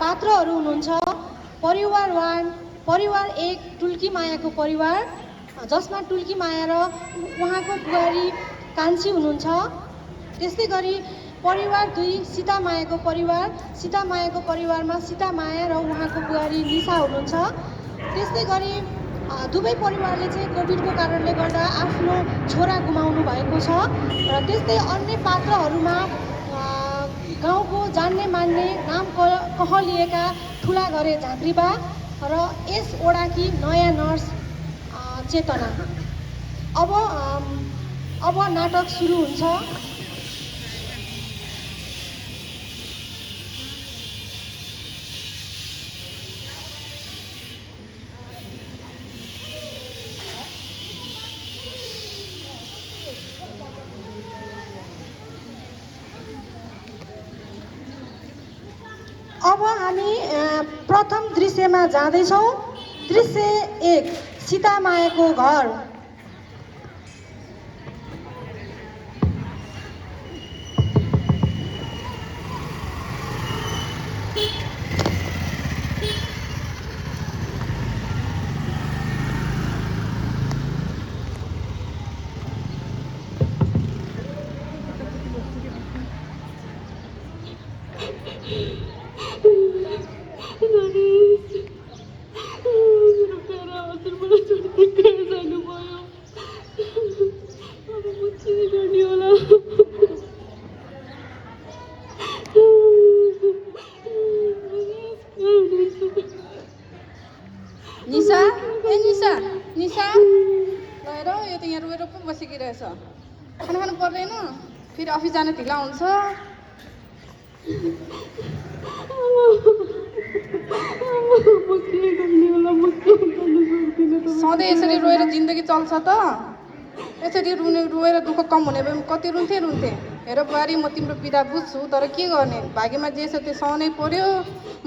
पात्रहरू हुनुहुन्छ। परिवार 1, परिवार 1 टुल्की मायाको परिवार, जसमा टुल्की माया र उहाँको बुहारी कान्छी हुनुहुन्छ। त्यस्तै गरी परिवार 2 सीता मायाको परिवार, सीता मायाको परिवारमा सीता माया र उहाँको बुहारी निशा हुनुहुन्छ। त्यस्तै गरी दुवै परिवारले चाहिँ कोभिडको कारणले गर्दा आफ्नो छोरा गुमाउनु भएको छ र त्यस्तै अन्य पात्रहरूमा गाउँको जान्ने मान्ने नाम कहलिएका ठुला घरे झाँक्रीबा र यस ओडाकी नयाँ नर्स चेतना। अब नाटक सुरु हुन्छ। अब हामी प्रथम दृश्यमा जाँदैछौँ। दृश्य 1 सीता मायाको घर। खाना खानु पर्दैन, फेरि अफिस जान ढिला हुन्छ। सधैँ यसरी रोएर जिन्दगी चल्छ त? यसरी रोएर दुःख कम हुने भए कति रुन्थे। हेर बुहारी, म तिम्रो बिदा बुझ्छु, तर के गर्ने, भाग्यमा जे छ त्यो सहनै पर्यो।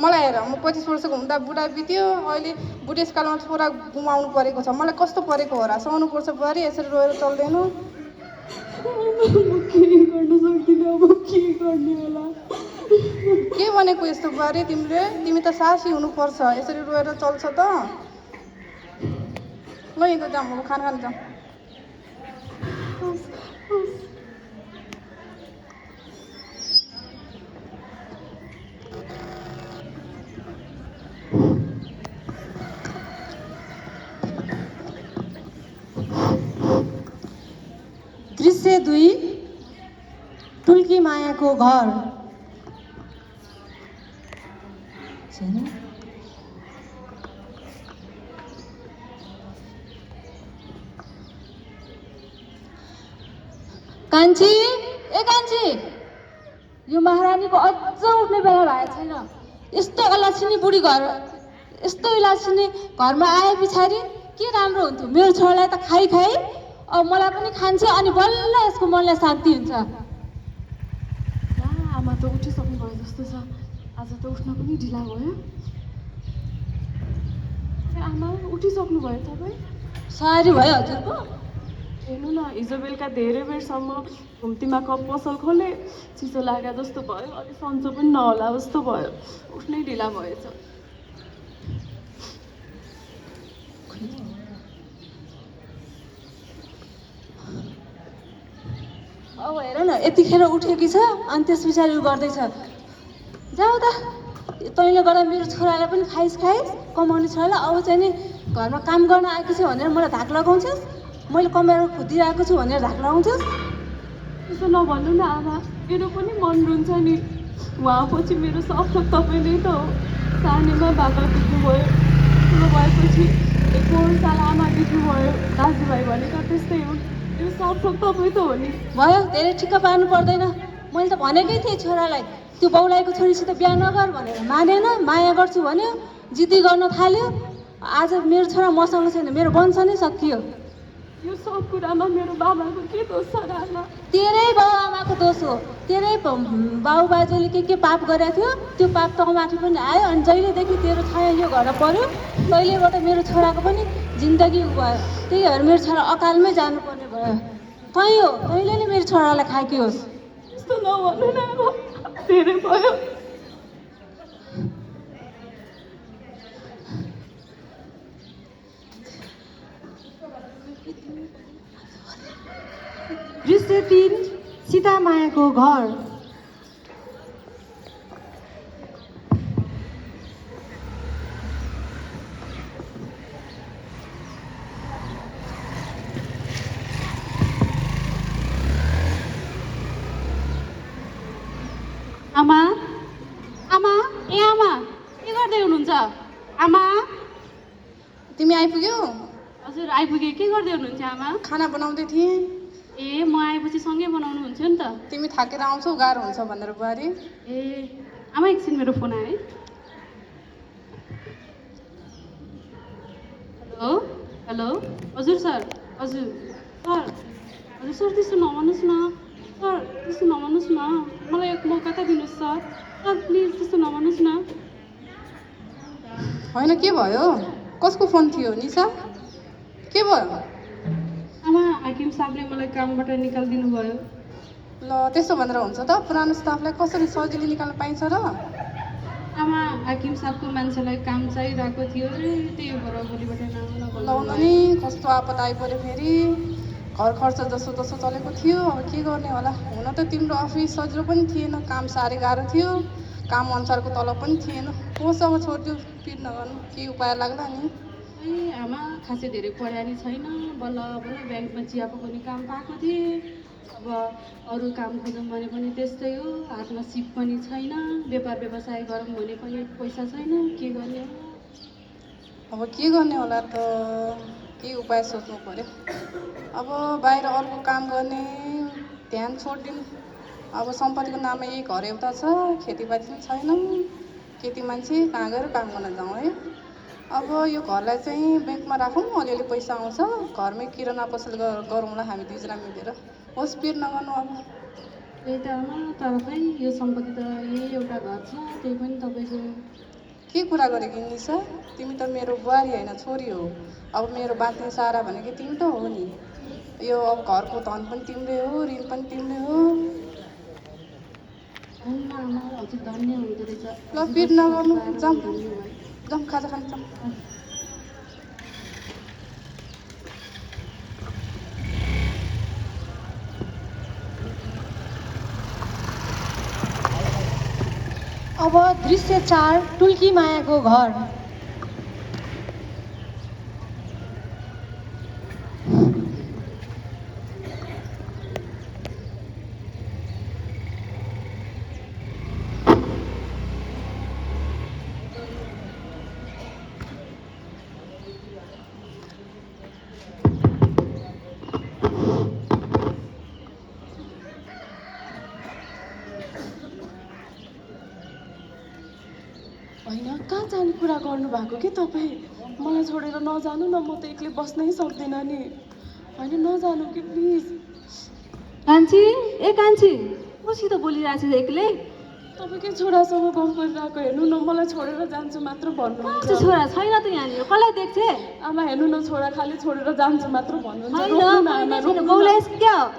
मलाई हेर, म 25 वर्षको हुँदा बुढा बित्यो, अहिले बुढेसकालमा छोरा गुमाउनु परेको छ। मलाई कस्तो परेको हो र? सहनु पर्छ बुहारी, यसरी रोएर चल्दैन। के भनेको यस्तो बुहारी तिमीले? तिमी त सासी हुनुपर्छ, यसरी रोएर चल्छ त? ल यता जाऊँ, अब खाना खान जाऊँ। दृश्य 2 टुल्की मायाको घर। कान्छी, ए कान्छी, यो महारानीको अझ उठ्ने बेला भएको छैन। यस्तो अलाछिनी बुढी घर, यस्तो अलाछिनी घरमा आए पछाडि के राम्रो हुन्थ्यो। मेरो छोरालाई त खाइ अब मलाई पनि खान्छ, अनि बल्ल यसको मनलाई शान्ति हुन्छ। आमा त उठिसक्नु भयो जस्तो छ। आज त उठ्न पनि ढिला भयो। आमा उठिसक्नु भयो तपाईँ? सरी भयो हजुरको। हेर्नु न, हिजो बेलुका धेरै बेरसम्म घुम्तीमा कप पसल खोले, चिसो लाग्यो जस्तो भयो, अलि सन्चो पनि नहोला जस्तो भयो। उठ्नै ढिला भएछ। अब हेर न, यतिखेर उठेकी छ, अनि त्यस पछाडि उ गर्दैछ। जाऊ त, तैँले गर्दा मेरो छोरालाई पनि खाइस, कमाउने छोरालाई। अब चाहिँ नि घरमा काम गर्न आएको छु भनेर मलाई धाक लगाउँछस्, मैले कमाएर खुदिरहेको छु भनेर धाक लगाउँछस्। त्यसो नभन्नु न आमा, मेरो पनि मन रुन्छ नि। उहाँपछि मेरो सब थोक तपाईँ नै त हो। सानैमा बाबा बित्नुभयो, ठुलो भएपछि 1 साल आमा बित्नुभयो। दाजुभाइ भनेको त्यस्तै हो, यो सब थोक तपाईँ त हो नि। भयो, धेरै ठिक्क पार्नु पर्दैन। मैले त भनेकै थिएँ छोरालाई, त्यो बाउलाईको छोरीसित बिहा नगर भनेर। मानेन, माया गर्छु भन्यो, जिद्दी गर्न थाल्यो। आज मेरो छोरा मसँग छैन, मेरो वंश नै सकियो। यो सब कुरामा मेरो बाबाको के दोष छ र आमा? तेरै बाउ आमाको दोष हो। तेरै बाउ बाजेले के पाप गरेको थियो, त्यो पाप तँ माथि पनि आयो। अनि जहिलेदेखि तेरो छाया यो घर पर्यो, तैलेबाट मेरो छोराको पनि जिन्दगी भयो। त्यही भएर मेरो छोरा अकालमै जानुपर्ने भयो। तैँले नै मेरो छोरालाई खाएकी होस्। यस्तो नभन्नु न आमा, धेरै भयो। 303 सीतामायाको घर। आमा आमा ए आमा के गर्दै हुनुहुन्छ? आमा तिमी आइपुग्यौ? हजुर आइपुगेँ। के गर्दै हुनुहुन्छ आमा? खाना बनाउँदै थिएँ। ए म आएपछि सँगै बनाउनु हुन्थ्यो नि त। तिमी थाकेर आउँछौ गाह्रो हुन्छ भनेर बुहारी। ए आमा एकछिन मेरो फोन आयो है। हेलो हेलो हजुर सर हजुर सर हजुर सर त्यस्तो नभन्नुहोस् न सर, त्यस्तो नभन्नुहोस् न, मलाई एक मौका त दिनुहोस् सर। सर प्लिज त्यस्तो नभन्नुहोस् न। होइन के भयो? कसको फोन थियो निशा? के भयो? आमा हाकिम साहबले मलाई कामबाट निकालिदिनु भयो। ल त्यसो भनेर हुन्छ त? पुरानो स्टाफलाई कसरी सजिलो निकाल्न पाइन्छ र? आमा हाकिम साहबको मान्छेलाई काम चाहिरहेको थियो अरे, त्यही भएर भोलिबाट नआउन लाउनु नि कस्तो आपत आइपऱ्यो फेरि। घर खर्च जसो जसो चलेको थियो, अब के गर्ने होला। हुन त तिम्रो अफिस सजिलो पनि थिएन, काम साह्रै गाह्रो थियो, काम अनुसारको तलब पनि थिएन। होस् अब छोडिदियो, पिर नगर्नु, के उपाय लाग्ला नि। ए आमा खासै धेरै पढाइ नि छैन, बल्ल बल्ल ब्याङ्कमा चिया पकाउने काम पाएको थिएँ। अब अरू काम खोजौँ भने पनि त्यस्तै हो, हातमा सिप पनि छैन, व्यापार व्यवसाय गरौँ भने पनि पैसा छैन, के गर्ने हो? अब के गर्ने होला त? केही उपाय सोच्नु पर्यो। अब बाहिर अर्को काम गर्ने ध्यान छोडिदिनु। अब सम्पत्तिको नाममा यही घर एउटा छ, खेतीपाती पनि छैन, केटी मान्छे कहाँ गएर काम गर्न जाउँ है। अब यो घरलाई चाहिँ ब्याङ्कमा राखौँ, अलिअलि पैसा आउँछ, घरमै किराना पसल गरौँला हामी दुईजना मिलेर। होस् पिर नगर्नु अब। त्यही त आमा, तर खै यो सम्पत्ति त यही एउटा घर छ, त्यही पनि तपाईँको। के कुरा गरेकी निशा? तिमी त मेरो बुहारी होइन छोरी हो। अब मेरो बाँच्ने सहारा भनेको तिमी त हो नि। यो अब घरको धन पनि तिम्रै हो, ऋण पनि तिम्रै हो। होइन आमा हजुर धन्य हुँदो रहेछ। ल पिर नगर्नु, जाउँ जाउँ खाजा खानु जाउँ। अब दृश्य 4 टुल्की मायाको घर। होइन कहाँ जाने कुरा गर्नुभएको कि तपाईँ? मलाई छोडेर नजानु न, म त एक्लै बस्नै सक्दिनँ नि। होइन नजानु कि प्लिज। कान्छी ए कान्छी मसित बोलिरहेको छ एक्लै? तपाईँकै छोरासँग गफ गरिरहेको हेर्नु न, मलाई छोडेर जान्छु मात्र भन्नुहुन्छ। त्यो छोरा छैन त यहाँनिर, कसलाई देख्छे? आमा हेर्नु न, छोरा खालि छोडेर जान्छु मात्र भन्नुहुन्छ। होइन, रोक्नु न आमा, छैन, रोक्नु न। बाउलाई क्या हो?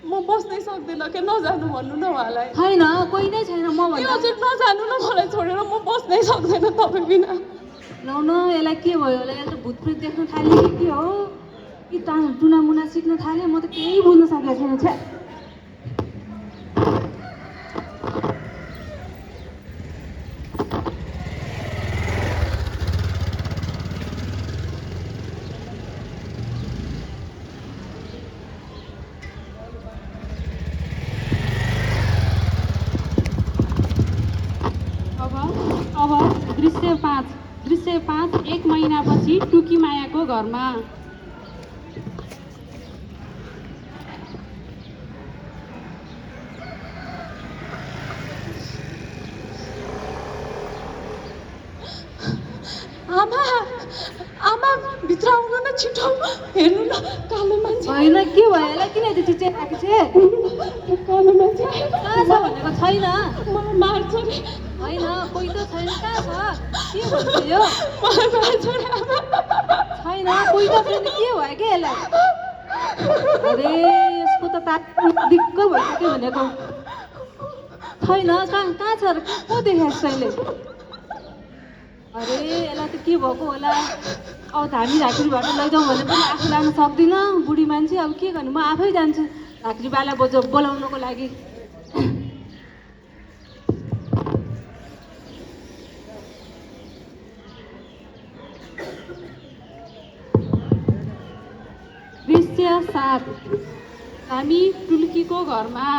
म बस्नै सक्दिनँ के, नजानु भन्नु न उहाँलाई। छैन कोही नै छैन, म ए भन्दा हजुर नजानु न, मलाई छोडेर म बस्नै सक्दिनँ तपाईँ बिना। लौ न, यसलाई के भयो होला? यसले त भूतप्रेत देख्न थाल्यो कि के हो कि टुनामुना सिक्न थाल्यो? म त केही बुझ्न सकेको छैन। छ्या अब दृश्य 5 एक महिनापछि टुकी मायाको घरमा। आमा आमा भित्र आउनु न, छिटो हेर्नु न, कालो मान्छे। होइन के भयो यसलाई? किन यति चिच्याएको छ? कालो मान्छे कहाँ छ भनेको? छैन मलाई मार्छ नि। होइन कोही त छैन। कहाँ छ? के भन्छ यो? मलाई मार्छ नि आमा। छैन कोही त छैन। के भयो के यसलाई? अरे यसको त दिक्क भइसक्यो भनेको। छैन कहाँ छ र? को देखाएको तैँले? अरे यसलाई त के भएको होला? अब त हामी झाँक्रीबाट लैजाउँ भने पनि आफू लान सक्दिनँ, बुढी मान्छे। अब के गर्नु, म आफै जान्छु। झाँक्रीबालाई बोलाउनको लागि दृश्य 7 हामी टुल्कीको घरमा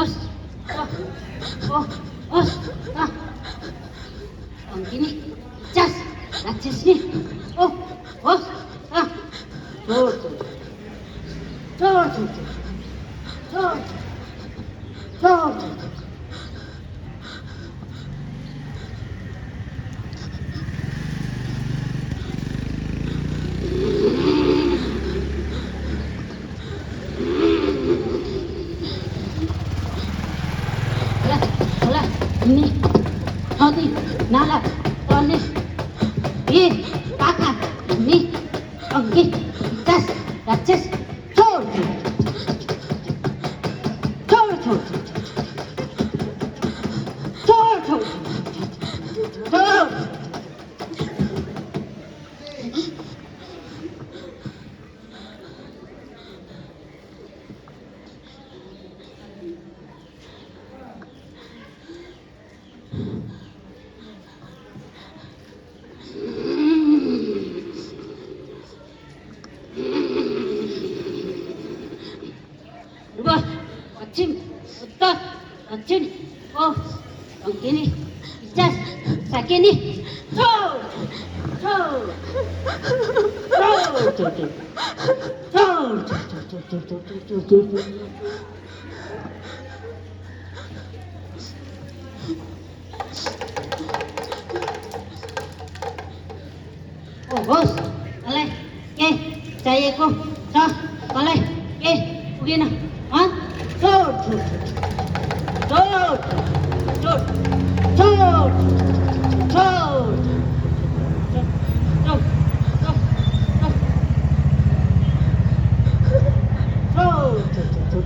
Os, ang kini, just, that's just ni. Ini, hati, nala, tonis, kakak, ini, oke, jas, racis, cor, dua, kacim, utot, kacim, ang kini, jas, sakini, cor. Bos, oleh, ke, चाहिएको छ, मलाई, के, पुगेन,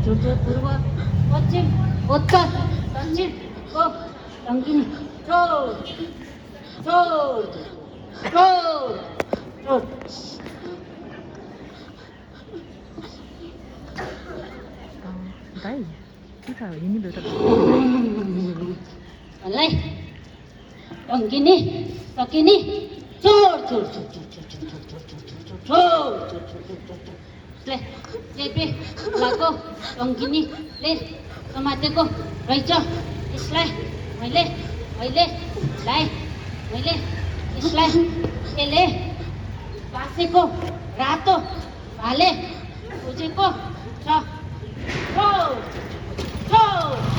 उत्तर पूर्व पश्चिम उत्तर दक्षिण को टङ्किनी छोड छोड छोड छोड मलाई टङ्किनी सकिनी छोड छोड छोड छोड छोड छोड छोड छोड छोड छोड चेपे लाको टङ्किनीले समातेको रहेछ यसलाई मैले यसलाई यसले बासेको रातो भाले बुझेको छ छोड छोड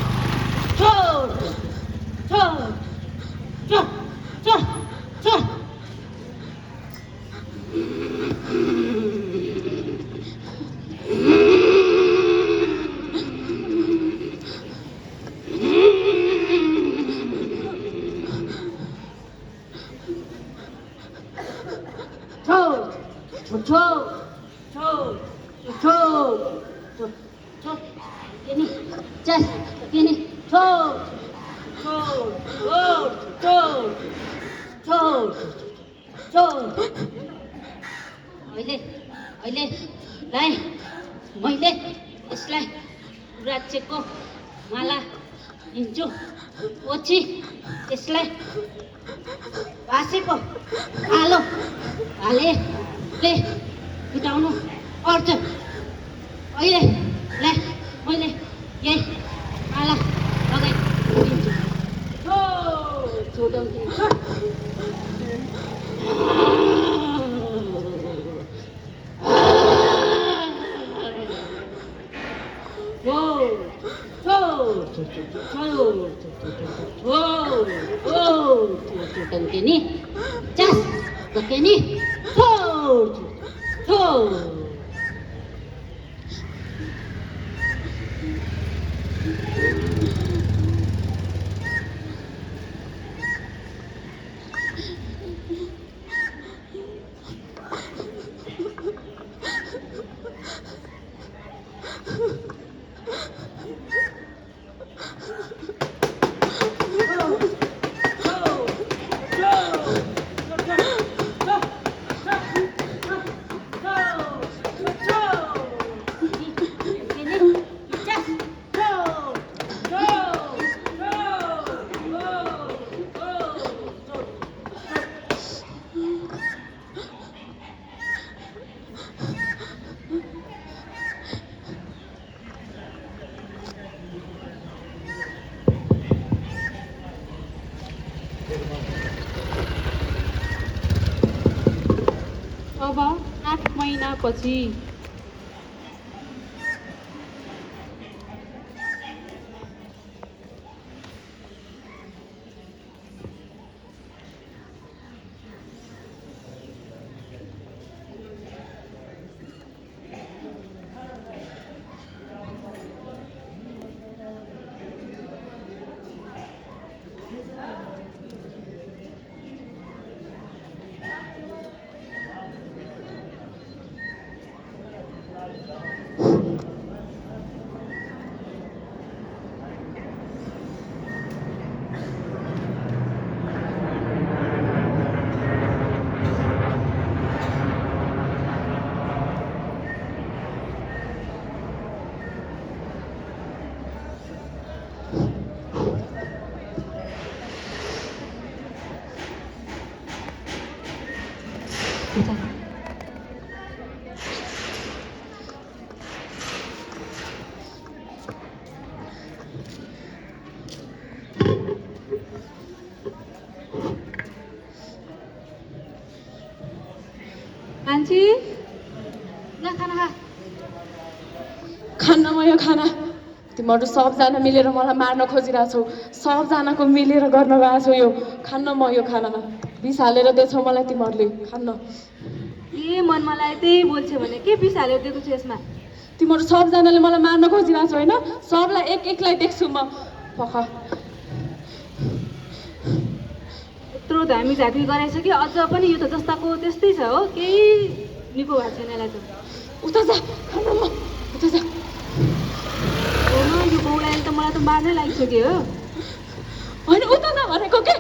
छोड छोड छोड छोड छोड मैले यसलाई राज्यको माला लिन्छु पछि यसलाई भासेको कालो भालेले फिटाउनु पर्छ अहिलेलाई मैले यही माला लगाइदिन्छु टङ्किनी चास टङ्किनी छोड छोड अब 8 महिनापछि मान्छे ल खाना खा खान्न म यो खाना तिमीहरू सबजना मिलेर मलाई मार्न खोजिरहेछौ सबजनाको मिलेर गर्न गएको छौ यो खान्न म यो खाना विष हालेर दिएछौ मलाई तिमीहरूले खान्न के मनमा लाग्यो त्यही बोल्छ भने के बिस हालेर दिएको छु यसमा तिमीहरू सबजनाले मलाई मार्न खोजिरहेछौ होइन सबलाई एक एकलाई देख्छु म पख यत्रो धामी झाँक्री गराइसक्यो अझ पनि यो त जस्ताको त्यस्तै छ हो केही निको भएको छैन यसलाई त उता जा खान्न म उता जा त मार्नै लागिसक्यो हो होइन उता नभनेको के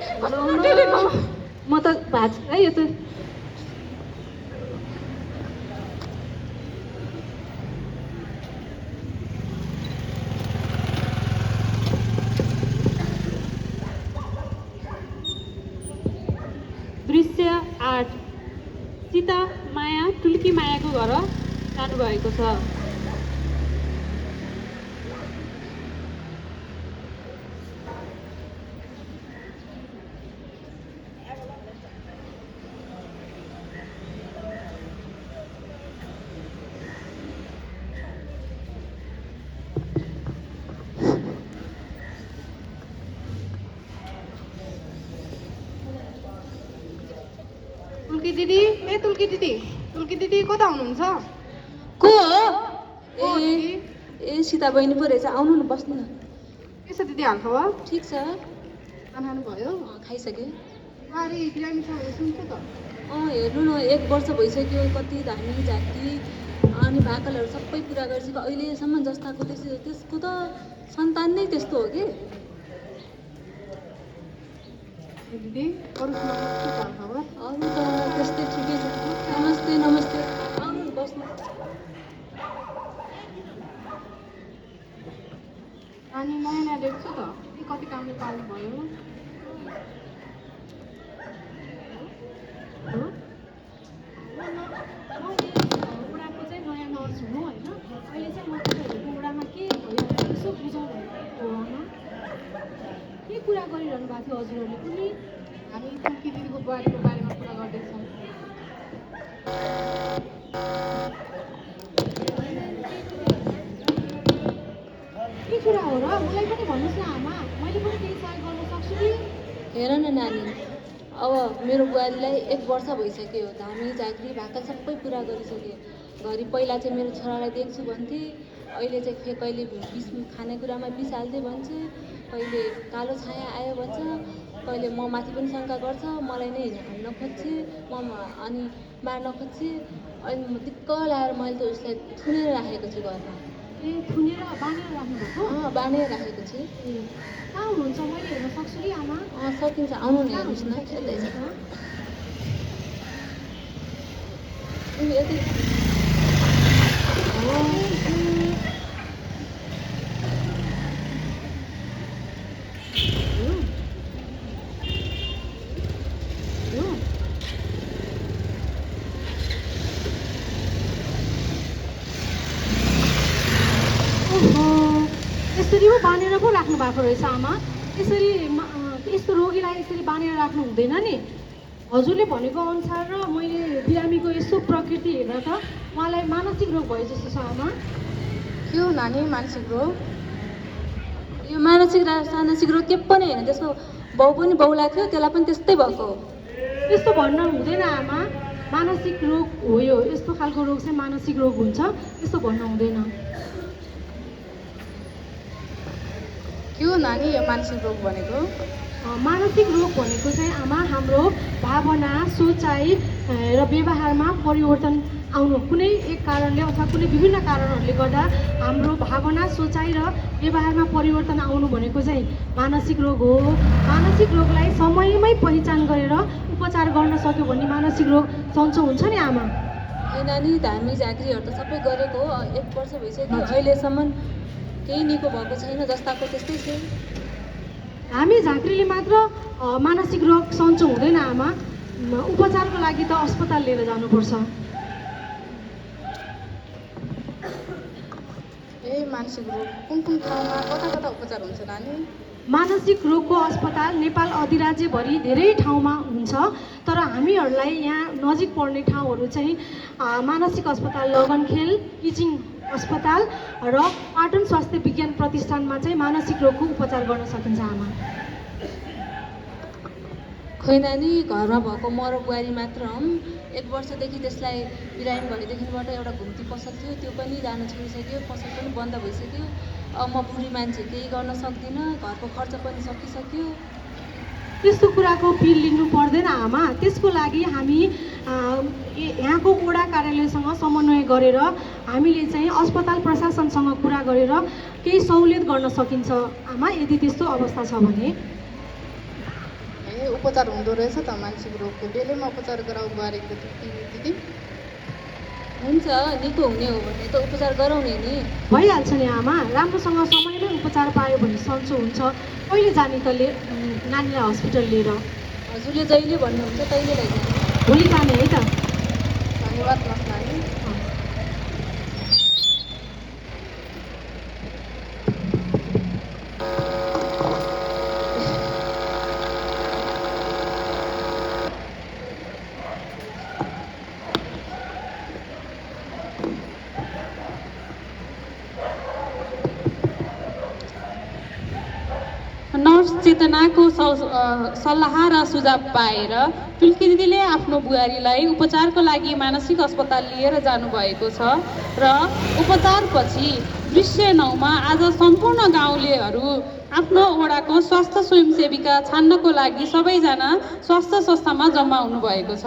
म त भाज है यो त दृश्य 8 सीता माया टुल्की मायाको घर जानुभएको छ तुल्की दिदी कता हुनुहुन्छ को हो ए सीता बहिनी पो रहेछ आउनु न बस्नु न के छ दिदी हालखबर ठिक छ खाना भयो खाइसकेँ अरे बिरामी छ सुन्छ त हेर्नु न 1 वर्ष भइसक्यो कति धामी झाँक्री अनि भाकलहरू सबै पुरा गरिसक्यो अहिलेसम्म जस्ताको त्यसको त सन्तान नै त्यस्तो हो कि दिदी अरू खबर अरू त त्यस्तै ठिकै छ नमस्ते आउनु न बस्नु अनि नयाँ देख्छु त कति कामले पाल्नु भयो बुढाको चाहिँ नयाँ नर्स हुनु होइन अहिले चाहिँ म तपाईँहरूको बुढामा के भइरहेको यसो बुझाउनु हो के कुरा गरिरहनु भएको थियो हजुरहरूले कुनै हामी तुल्की दिदीको बुहारीको बारेमा कुरा गर्दैछौँ के कुरा हो र मलाई पनि भन्नुहोस् न आमा मैले पनि केही सहयोग गर्न सक्छु कि हेर न नानी अब मेरो बुहारीलाई 1 वर्ष भइसक्यो धामी झाँक्री भाकल सबै पुरा गरिसके घरि पहिला चाहिँ मेरो छोरालाई देख्छु भन्थे अहिले चाहिँ कहिले विष खानेकुरामा विष हाल्दै भन्छ कहिले कालो छाया आयो भन्छ कहिले म माथि पनि शङ्का गर्छ मलाई नै हान्न खोज्छे अनि मार्न खोज्छे अनि म दिक्क लाएर मैले त उसलाई थुनेर राखेको छु घरमा ए थुनेर बाँधेर राख्नुभएको बाँधेर राखेको छु कहाँ हुनुहुन्छ मैले हेर्न सक्छु कि आमा सकिन्छ आउनु न हेर्नुहोस् न यतै छ यतै यसरी पो बाँधेर पो राख्नु भएको रहेछ आमा यसरी यस्तो रोगीलाई यसरी बाँधेर राख्नु हुँदैन नि हजुरले भनेको अनुसार र मैले बिरामीको यस्तो प्रकृति हेर्दा त उहाँलाई मानसिक रोग भयो जस्तो छ आमा के हो नानी मानसिक रोग यो मानसिक रोग के पनि होइन त्यसको बाउ पनि बाउलाई थियो त्यसलाई पनि त्यस्तै भएको हो यस्तो भन्न हुँदैन आमा मानसिक रोग हो यो यस्तो खालको रोग चाहिँ मानसिक रोग हुन्छ यस्तो भन्न हुँदैन के हो नानी यो मानसिक रोग भनेको मानसिक रोग भनेको चाहिँ आमा हाम्रो भावना सोचाइ र व्यवहारमा परिवर्तन आउनु कुनै एक कारणले अथवा कुनै विभिन्न कारणहरूले गर्दा हाम्रो भावना सोचाइ र व्यवहारमा परिवर्तन आउनु भनेको चाहिँ मानसिक रोग हो मानसिक रोगलाई समयमै पहिचान गरेर उपचार गर्न सक्यो भने मानसिक रोग सन्चो हुन्छ नि आमा ए नानी धामी झाँक्रीहरू त सबै गरेको हो 1 वर्ष भइसक्यो अहिलेसम्म केही निको भएको छैन जस्ताको त्यस्तै छ हामी झाँक्रीले मात्र मानसिक रोग सन्चो हुँदैन आमा उपचारको लागि त अस्पताल लिएर जानुपर्छ ए मानसिक रोग कुन ठाउँमा कता उपचार हुन्छ नानी मानसिक रोगको अस्पताल नेपाल अधिराज्यभरि धेरै ठाउँमा हुन्छ तर हामीहरूलाई यहाँ नजिक पर्ने ठाउँहरू चाहिँ मानसिक अस्पताल लगनखेल किचिङ अस्पताल र पाटन स्वास्थ्य विज्ञान प्रतिष्ठानमा चाहिँ मानसिक रोगको उपचार गर्न सकिन्छ आमा खोइ नानी घरमा भएको मर बुहारी मात्र हौँ 1 वर्षदेखि त्यसलाई बिरामी भएदेखिबाट एउटा घुम्ती पसल थियो त्यो पनि जान छोडिसक्यो पसल पनि बन्द भइसक्यो अब म बुढी मान्छे केही गर्न सक्दिनँ घरको खर्च पनि सकिसक्यो त्यस्तो कुराको पिल लिनु पर्दैन आमा त्यसको लागि हामी यहाँको वडा कार्यालयसँग समन्वय गरेर हामीले चाहिँ अस्पताल प्रशासनसँग कुरा गरेर केही सहुलियत गर्न सकिन्छ आमा, यदि त्यस्तो अवस्था छ भने। ए उपचार हुँदो रहेछ त मानसिक रोगको, बेलैमा उपचार गराउ बुहारीको दिदी। हुन्छ, निको हुने हो भने त उपचार गराउने नि। भइहाल्छ नि आमा, राम्रोसँग समयमै उपचार पायो भने सन्चो हुन्छ। कहिले जाने त नानीलाई हस्पिटल लिएर? हजुरले जहिले भन्नुहुन्छ तहिले लैजाने। भोलि जाने है त? धन्यवाद नर्स नानी। नर्स चेतनाको सल्लाह र सुझाव पाएर तुल्की दिदीले आफ्नो बुहारीलाई उपचारको लागि मानसिक अस्पताल लिएर जानुभएको छ र उपचारपछि दृश्य 9 मा आज सम्पूर्ण गाउँलेहरू आफ्नो वडाको स्वास्थ्य स्वयंसेविका छान्नको लागि सबैजना स्वास्थ्य संस्थामा जम्मा हुनुभएको छ।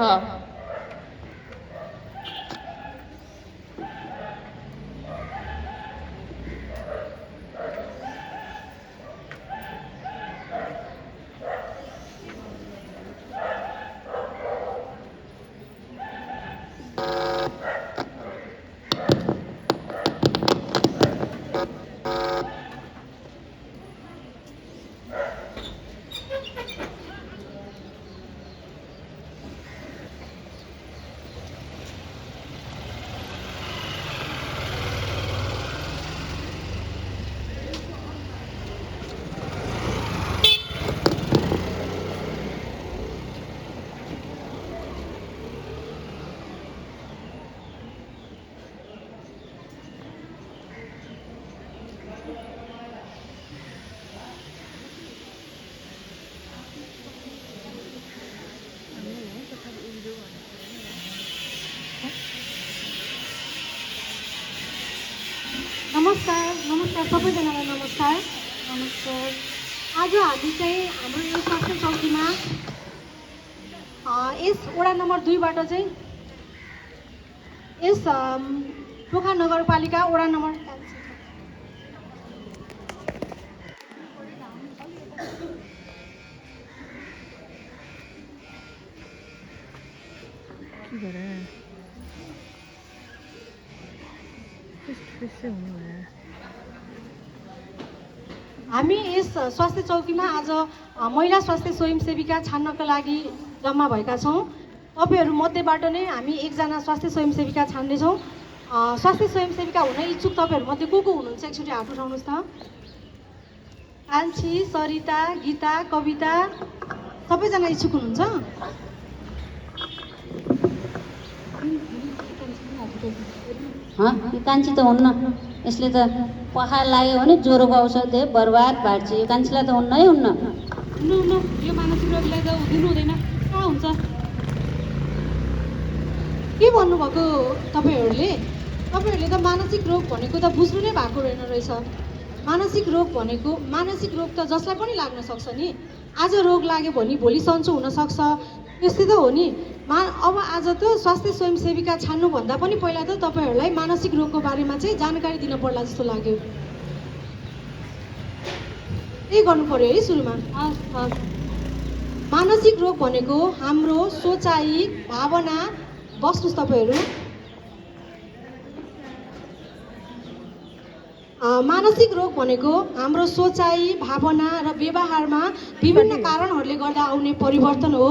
नमस्कार सबैजनालाई नमस्कार। आज हामी चाहिँ हाम्रो यो स्वास्थ्य चौकीमा यस वडा नम्बर 2 बाट चाहिँ यस पोखरा नगरपालिका वडा नम्बर हामी यस स्वास्थ्य चौकीमा आज महिला स्वास्थ्य स्वयंसेविका छान्नका लागि जम्मा भएका छौँ। तपाईँहरू मध्येबाट नै हामी एकजना स्वास्थ्य स्वयंसेविका छान्नेछौँ। स्वास्थ्य स्वयंसेविका हुन इच्छुक तपाईँहरूमध्ये को हुनुहुन्छ? एकचोटि हात उठाउनुहोस् त। कान्छी, सरिता, गीता, कविता सबैजना इच्छुक हुनुहुन्छ? यो कान्छी त हुन्न, यसले त पखाल लाग्यो भने ज्वरोको औषध दे बर्बाद पार्छ। यो कान्छीलाई त हुन्नै हुन्न। यो मानसिक रोगीलाई त दिनु हुँदैन, कहाँ हुन्छ? के भन्नुभएको तपाईँहरूले त मानसिक रोग भनेको त बुझ्नु नै भएको रहेन रहेछ। मानसिक रोग त जसलाई पनि लाग्न सक्छ नि। आज रोग लाग्यो भने भोलि सन्चो हुन सक्छ, त्यस्तै त हो नि। अब आज त स्वास्थ्य स्वयंसेविका छान्नुभन्दा पनि पहिला त तपाईँहरूलाई मानसिक रोगको बारेमा चाहिँ जानकारी दिन पर्ला जस्तो लाग्यो। यही गर्नु पर्यो है सुरुमा। मानसिक रोग भनेको हाम्रो सोचाइ, भावना, बस्नुहोस् तपाईँहरू। मानसिक रोग भनेको हाम्रो सोचाइ, भावना र व्यवहारमा विभिन्न कारणहरूले गर्दा आउने परिवर्तन हो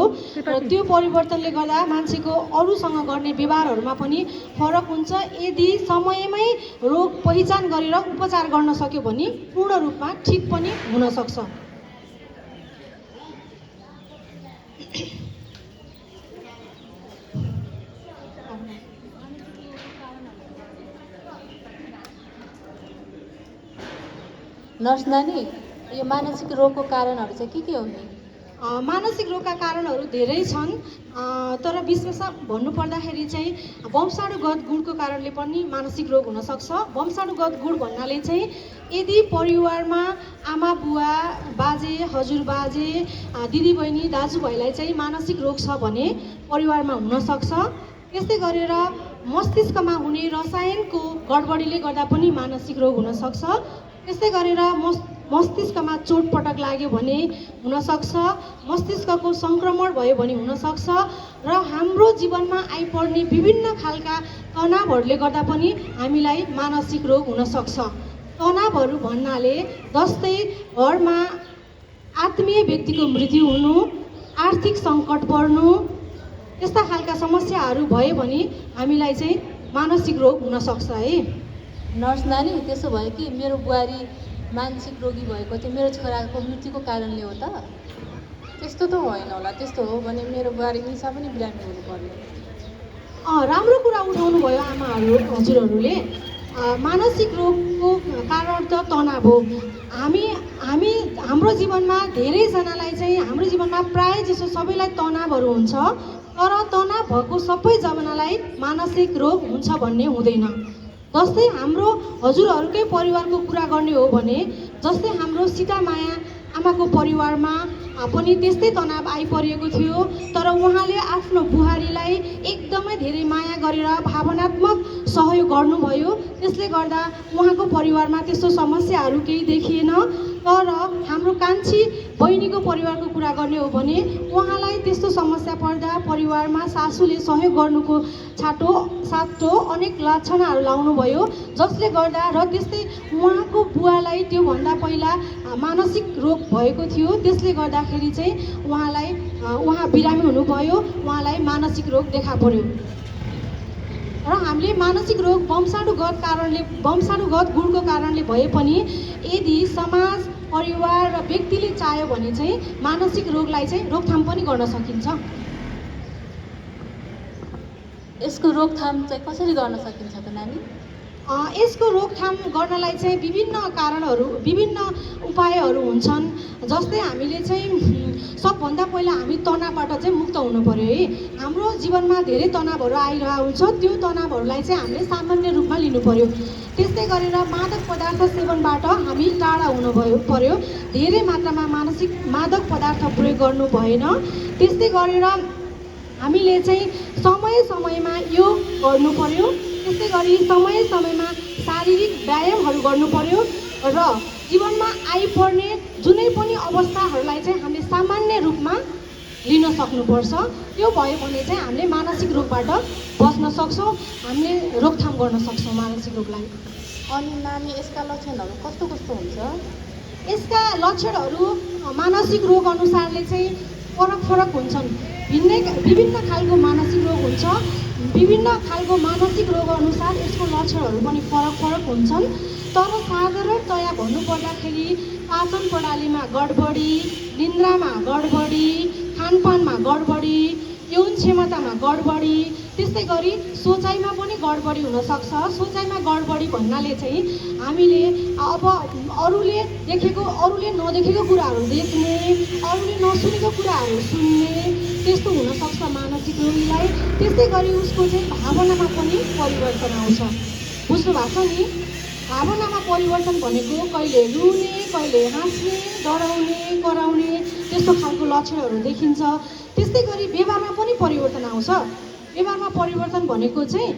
र त्यो परिवर्तनले गर्दा मान्छेको अरूसँग गर्ने व्यवहारहरूमा पनि फरक हुन्छ। यदि समयमै रोग पहिचान गरेर उपचार गर्न सक्यो भने पूर्ण रूपमा ठिक पनि हुन सक्छ। नर्स नानी, यो मानसिक रोगको कारणहरू चाहिँ के हुन्? मानसिक रोगका कारणहरू धेरै छन्, तर विशेष भन्नुपर्दाखेरि चाहिँ वंशाणुगत गुणको कारणले पनि मानसिक रोग हुनसक्छ। वंशाणुगत गुण भन्नाले चाहिँ यदि परिवारमा आमा बुवा, बाजे हजुरबाजे, दिदीबहिनी दाजुभाइलाई चाहिँ मानसिक रोग छ भने परिवारमा हुनसक्छ। त्यस्तै गरेर मस्तिष्कमा हुने रसायनको गडबडीले गर्दा पनि मानसिक रोग हुनसक्छ। त्यस्तै गरेर मस्तिष्कमा चोटपटक लाग्यो भने हुनसक्छ, मस्तिष्कको सङ्क्रमण भयो भने हुनसक्छ र हाम्रो जीवनमा आइपर्ने विभिन्न खालका तनावहरूले गर्दा पनि हामीलाई मानसिक रोग हुनसक्छ। तनावहरू भन्नाले जस्तै घरमा आत्मीय व्यक्तिको मृत्यु हुनु, आर्थिक सङ्कट पर्नु, यस्ता खालका समस्याहरू भयो भने हामीलाई चाहिँ मानसिक रोग हुनसक्छ है। नर्स नानी, त्यसो भयो कि मेरो बुहारी मानसिक रोगी भएको चाहिँ मेरो छोराको मृत्युको कारणले हो त? त्यस्तो त होइन होला। त्यस्तो हो भने मेरो बुहारी निसा पनि बिरामी हुनुपर्ने। राम्रो कुरा उठाउनु भयो आमाहरू हजुरहरूले। मानसिक रोगको कारण त तनाव हो। हाम्रो जीवनमा धेरैजनालाई चाहिँ हाम्रो जीवनमा प्राय जसो सबैलाई तनावहरू हुन्छ, तर तनाव भएको सबैजनालाई मानसिक रोग हुन्छ भन्ने हुँदैन। जस्तै हाम्रो हजुरहरूकै परिवारको कुरा गर्ने हो भने जस्तै हाम्रो सीतामाया आमाको परिवारमा पनि त्यस्तै तनाव आइपरेको थियो, तर उहाँले आफ्नो बुहारीलाई एकदमै धेरै माया गरेर भावनात्मक सहयोग गर्नुभयो। त्यसले गर्दा उहाँको परिवारमा त्यस्तो समस्याहरू केही देखिएन। तर हाम्रो कान्छी बहिनीको परिवारको कुरा गर्ने हो भने उहाँलाई त्यस्तो समस्या पर्दा परिवारमा सासूले सहयोग गर्नुको साटो अनेक लक्षणहरू लाउनुभयो, जसले गर्दा र त्यस्तै उहाँको बुवालाई त्योभन्दा पहिला मानसिक रोग भएको थियो। त्यसले गर्दाखेरि चाहिँ उहाँ बिरामी हुनुभयो, उहाँलाई मानसिक रोग देखा पर्यो। र हामीले मानसिक रोग वंशानुगत गुणको कारणले भए पनि यदि समाज, परिवार र व्यक्तिले चाह्यो भने चाहिँ मानसिक रोगलाई चाहिँ रोकथाम पनि गर्न सकिन्छ। यसको रोकथाम चाहिँ कसरी गर्न सकिन्छ त नानी? यसको रोकथाम गर्नलाई चाहिँ विभिन्न उपायहरू हुन्छन्। जस्तै हामीले चाहिँ सबभन्दा पहिला हामी तनावबाट चाहिँ मुक्त हुनु पर्यो है। हाम्रो जीवनमा धेरै तनावहरू आइरहेको हुन्छ, त्यो तनावहरूलाई चाहिँ हामीले सामान्य रूपमा लिनु पर्यो। त्यस्तै गरेर मादक पदार्थ सेवनबाट हामी टाढा हुनु पर्यो, धेरै मात्रामा मादक पदार्थ प्रयोग गर्नु भएन। त्यस्तै गरेर हामीले चाहिँ समयमा योग गर्नु पर्यो। त्यस्तै गरी समयमा शारीरिक व्यायामहरू गर्नु पर्यो र जीवनमा आइपर्ने जुनै पनि अवस्थाहरूलाई चाहिँ हामीले सामान्य रूपमा लिन सक्नुपर्छ। त्यो भयो भने चाहिँ हामीले मानसिक रोगबाट बच्न सक्छौँ, हामीले रोकथाम गर्न सक्छौँ मानसिक रोगलाई। अनि नानी, यसका लक्षणहरू कस्तो कस्तो हुन्छ? यसका लक्षणहरू मानसिक रोग अनुसारले चाहिँ फरक हुन्छन्। विभिन्न खालको मानसिक रोग हुन्छ। विभिन्न खालको मानसिक रोग अनुसार यसको लक्षणहरू पनि फरक हुन्छन्। तर साधारणतया भन्नुपर्दाखेरि पाचन प्रणालीमा गडबडी, निन्द्रामा गडबडी, खानपानमा गडबडी, यौन क्षमतामा गडबडी, त्यस्तै गरी सोचाइमा पनि गडबडी हुनसक्छ। सोचाइमा गडबडी भन्नाले चाहिँ हामीले अब अरूले नदेखेको कुराहरू देख्ने, अरूले नसुनेको कुराहरू सुन्ने, त्यस्तो हुनसक्छ मानसिक रोगीलाई। त्यस्तै गरी उसको चाहिँ भावनामा पनि परिवर्तन आउँछ। बुझ्नु भएको छ नि? भावनामा परिवर्तन भनेको कहिले रुने, कहिले हाँस्ने, डराउने, कराउने, त्यस्तो खालको लक्षणहरू देखिन्छ। त्यस्तै गरी व्यवहारमा पनि परिवर्तन आउँछ। व्यवहारमा परिवर्तन भनेको चाहिँ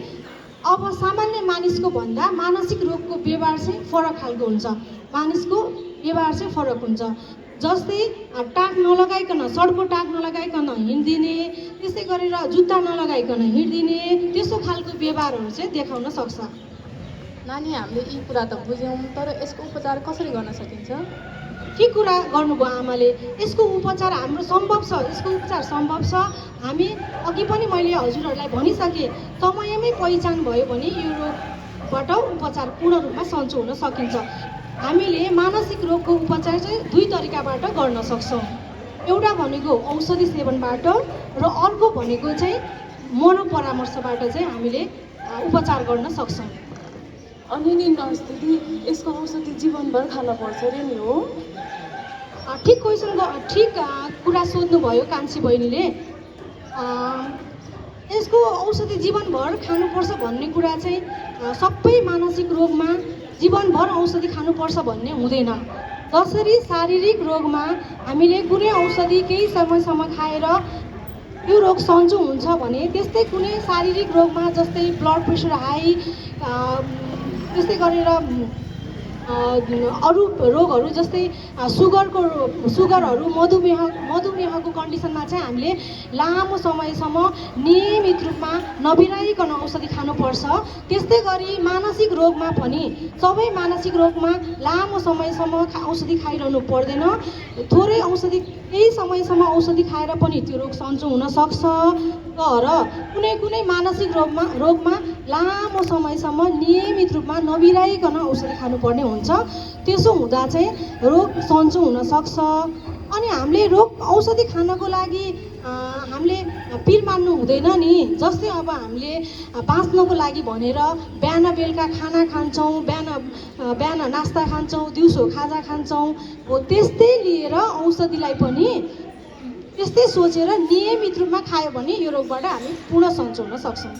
अब सामान्य मानिसको भन्दा मानसिक रोगको व्यवहार चाहिँ फरक खालको हुन्छ। मानिसको व्यवहार चाहिँ फरक हुन्छ। जस्तै टाक नलगाइकन, सडको टाक नलगाइकन हिँडिदिने, त्यस्तै गरेर जुत्ता नलगाइकन हिँडिदिने, त्यस्तो खालको व्यवहारहरू चाहिँ देखाउन सक्छ। नानी, हामीले यी कुरा त बुझ्यौँ, तर यसको उपचार कसरी गर्न सकिन्छ? के कुरा गर्नुभयो आमाले? यसको उपचार हाम्रो सम्भव छ। यसको उपचार सम्भव छ। हामी अघि पनि मैले हजुरहरूलाई भनिसकेँ, समयमै पहिचान भयो भने यो रोगबाट उपचार पूर्ण रूपमा सन्चो हुन सकिन्छ। हामीले मानसिक रोगको उपचार चाहिँ दुई तरिकाबाट गर्न सक्छौँ। एउटा भनेको औषधि सेवनबाट र अर्को भनेको चाहिँ मनोपरामर्शबाट चाहिँ हामीले उपचार गर्न सक्छौँ। अनि नि नर्स दिदी, यसको औषधि जीवनभर खान पर्छ अरे नि हो? ठिक कुरा सोध्नुभयो कान्छी बहिनीले। यसको औषधि जीवनभर खानुपर्छ भन्ने कुरा चाहिँ सबै मानसिक रोगमा जीवनभर औषधि खानुपर्छ भन्ने हुँदैन। जसरी शारीरिक रोगमा हामीले कुनै औषधि केही समयसम्म खाएर त्यो रोग सन्चो हुन्छ भने त्यस्तै कुनै शारीरिक रोगमा जस्तै ब्लड प्रेसर हाई त्यस्तै गरेर अरू रोगहरू जस्तै सुगरहरू मधुमेहको कन्डिसनमा चाहिँ हामीले लामो समयसम्म नियमित रूपमा नबिराइकन औषधि खानुपर्छ। त्यस्तै गरी मानसिक रोगमा पनि सबै मानसिक रोगमा लामो समयसम्म औषधि खाइरहनु पर्दैन। थोरै औषधि केही समयसम्म औषधि खाएर पनि त्यो रोग सन्चो हुनसक्छ। तर कुनै मानसिक रोगमा लामो समयसम्म नियमित रूपमा नबिराइकन औषधि खानुपर्ने हुन्छ। त्यसो हुँदा चाहिँ रोग सन्चो हुनसक्छ। अनि हामीले रोग औषधि खानको लागि हामीले पिर मान्नु हुँदैन नि। जस्तै अब हामीले बाँच्नको लागि भनेर बिहान बेलुका खाना खान्छौँ, बिहान नास्ता खान्छौँ, दिउँसो खाजा खान्छौँ, हो त्यस्तै लिएर औषधिलाई पनि त्यस्तै सोचेर नियमित रूपमा खायो भने यो रोगबाट हामी पूर्ण सन्चो हुन सक्छौँ।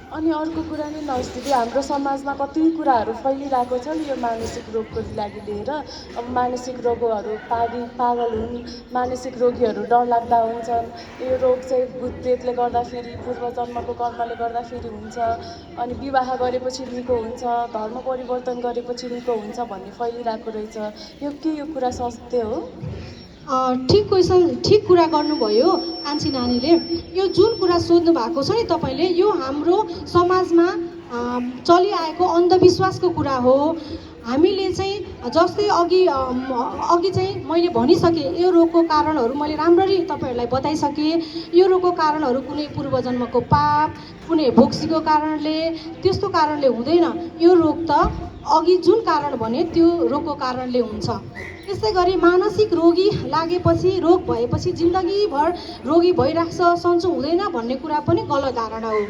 अनि अर्को कुरा नि नर्स दिदी, हाम्रो समाजमा कति कुराहरू फैलिरहेको छ नि यो मानसिक रोगको लागि लिएर। अब मानसिक रोगहरू पागल हुन्, मानसिक रोगीहरू डरलाग्दा हुन्छन्, यो रोग चाहिँ भूत प्रेतले गर्दाखेरि, पूर्व जन्मको कर्मले गर्दाखेरि हुन्छ, अनि विवाह गरेपछि निको हुन्छ, धर्म परिवर्तन गरेपछि निको हुन्छ भन्ने फैलिरहेको रहेछ। यो कुरा सत्य हो? ठिक कुरा गर्नुभयो कान्छी नानीले। यो जुन कुरा सोध्नु भएको छ नि तपाईँले, यो हाम्रो समाजमा चलिआएको अन्धविश्वासको कुरा हो। हामीले चाहिँ जस्तै अघि चाहिँ मैले भनिसकेँ, यो रोगको कारणहरू मैले राम्ररी तपाईँहरूलाई बताइसकेँ। यो रोगको कारणहरू कुनै पूर्वजन्मको पाप, कुनै भोक्सीको कारणले, त्यस्तो कारणले हुँदैन। यो रोग त अघि जुन कारण भने त्यो रोगको कारणले हुन्छ। त्यस्तै गरी मानसिक रोगी लागेपछि, रोग भएपछि जिन्दगीभर रोगी भइराख्छ, सन्चो हुँदैन भन्ने कुरा पनि गलत धारणा हो।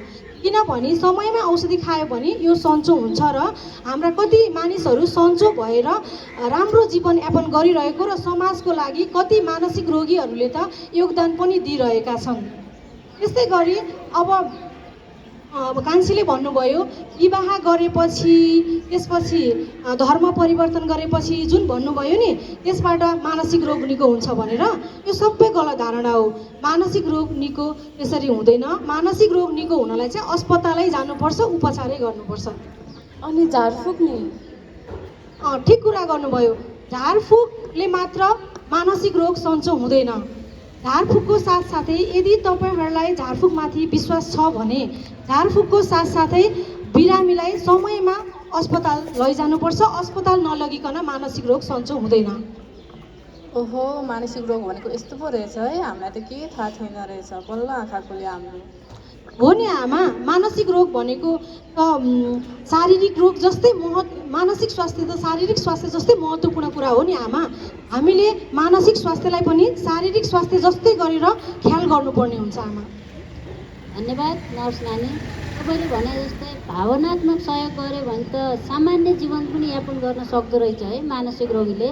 किनभने समयमा औषधि खायो भने यो सन्चो हुन्छ र हाम्रा कति मानिसहरू सन्चो भएर राम्रो जीवनयापन गरिरहेको र समाजको लागि कति मानसिक रोगीहरूले त योगदान पनि दिइरहेका छन्। त्यस्तै गरी अब कान्छीले भन्नुभयो विवाह गरेपछि, त्यसपछि धर्म परिवर्तन गरेपछि जुन भन्नुभयो नि, त्यसबाट मानसिक रोग निको हुन्छ भनेर, यो सबै गलत धारणा हो। मानसिक रोग निको त्यसरी हुँदैन। मानसिक रोग निको हुनलाई चाहिँ अस्पतालै जानुपर्छ, उपचारै गर्नुपर्छ। अनि झारफुक नि? ठिक कुरा गर्नुभयो। झारफुकले मात्र मानसिक रोग सन्चो हुँदैन। झारफुकको साथसाथै यदि तपाईँहरूलाई झारफुकमाथि विश्वास छ भने झारफुकको साथसाथै बिरामीलाई समयमा अस्पताल लैजानुपर्छ। अस्पताल नलगिकन मानसिक रोग सन्चो हुँदैन। ओहो, मानसिक रोग भनेको यस्तो पो रहेछ है, हामीलाई त के थाहा छैन रहेछ, बल्ल आँखा खोल्यो हाम्रो। हो नि आमा, मानसिक रोग भनेको त शारीरिक रोग जस्तै मानसिक स्वास्थ्य त शारीरिक स्वास्थ्य जस्तै महत्त्वपूर्ण कुरा हो नि आमा। हामीले मानसिक स्वास्थ्यलाई पनि शारीरिक स्वास्थ्य जस्तै गरेर ख्याल गर्नुपर्ने हुन्छ आमा। धन्यवाद नर्स नानी। तपाईँले भने जस्तै भावनात्मक सहयोग गऱ्यो भने त सामान्य जीवन पनि यापन गर्न सक्दो रहेछ है मानसिक रोगीले।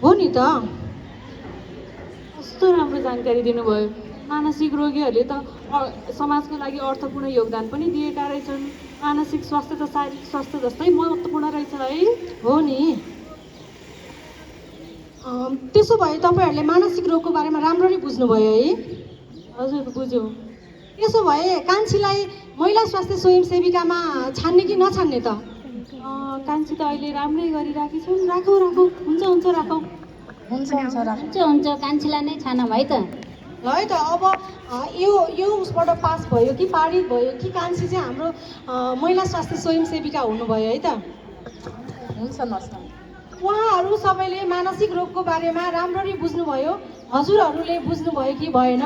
हो नि त। कस्तो राम्रो जानकारी दिनुभयो। मानसिक रोगीहरूले त समाजको लागि अर्थपूर्ण योगदान पनि दिएका रहेछन्। मानसिक स्वास्थ्य त शारीरिक स्वास्थ्य जस्तै महत्त्वपूर्ण रहेछ है। हो नि। त्यसो भए तपाईँहरूले मानसिक रोगको बारेमा राम्ररी बुझ्नुभयो है? हजुर, बुझ्यौँ। त्यसो भए कान्छीलाई महिला स्वास्थ्य स्वयंसेविकामा छान्ने कि नछान्ने त? कान्छी त अहिले राम्रै गरिराखेकी छन्। राखौँ, हुन्छ राखौँ। हुन्छ कान्छीलाई नै छानौँ है त। ल है त। अब यो उसबाट पास भयो कि पारित भयो कि कान्छी चाहिँ हाम्रो महिला स्वास्थ्य स्वयंसेविका हुनुभयो है त? हुन्छ नर्स। उहाँहरू सबैले मानसिक रोगको बारेमा राम्ररी बुझ्नुभयो? हजुरहरूले बुझ्नुभयो कि भएन?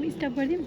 स्टप गरिदिउँ।